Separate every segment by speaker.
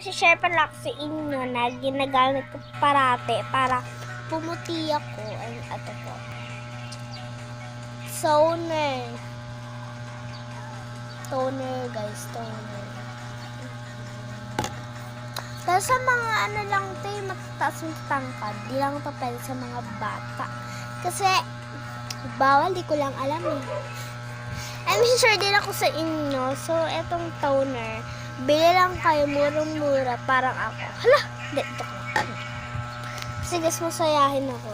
Speaker 1: isi-share pala ko sa inyo na ginagamit ko parate para pumuti ako. Ay, ito po. Toner guys, toner. Tapos sa mga ano lang ito, yung matataas ng tangkad, di lang ito pwede sa mga bata. Kasi, bawal, di ko lang alam eh. I'm sure din ako sa inyo. So, etong toner, bili lang kayo, murang-mura, parang ako. Hala! Dito ko. Kasi guys, masayahin ako.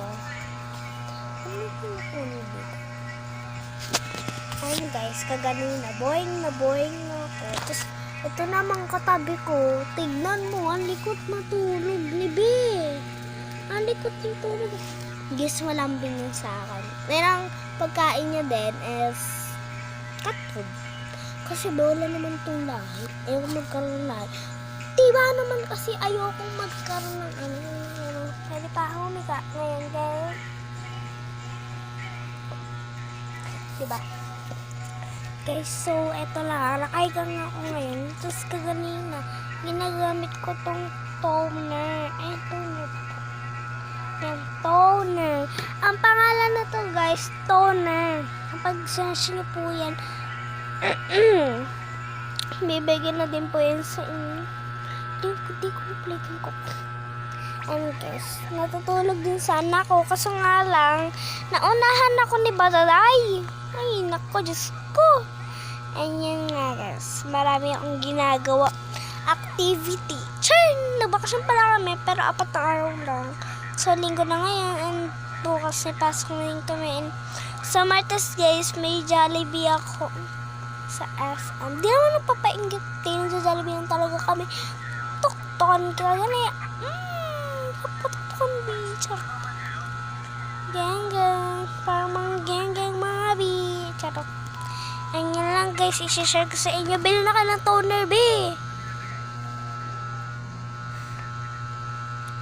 Speaker 1: Ano yung kunin dito? Ayun guys, kaganina, boing na ako. Tapos, ito naman katabi ko. Tignan mo, ang likot matulog ni B. Ang likot ng tulog. Guys, malambing yun sa akin. Merang pagkain niya din is cat food. Kasi bola naman itong lahi. Ayoko magkaroon ng lahi. Diba naman kasi ayokong magkaroon ng ano. Pwede pa ako umika ngayon guys. Diba? Guys, so eto lang. Nakaigang ako ngayon. Tapos kaganina, ginagamit ko tong toner. Toner. Yan, toner. Ang pangalan na to guys, toner. Kapag siya po yan, bibigyan na din po yan sa inyo. Di ko i-play ko. And guys, natutulog din sana ako. Kaso nga lang, naunahan ako ni Badaday. Ay, nako, Diyos ko. Ayan nga guys, marami akong ginagawa. Activity. Churn! Nagbakasyon pala kami, pero 4 na araw lang. So, linggo na ngayon, and bukas may pasok na rin kami. And sa Martes guys, may Jollibee ako sa SM. Di naman napapainggit. Sa Jollibee lang talaga kami. Tuktokan ka gani. Tuktokan bichar. Gang. Parang mga gang mga bichar. Ayan lang guys, isi-share ko sa inyo. Bili na kayo ng toner, B.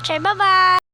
Speaker 1: Share, bye-bye.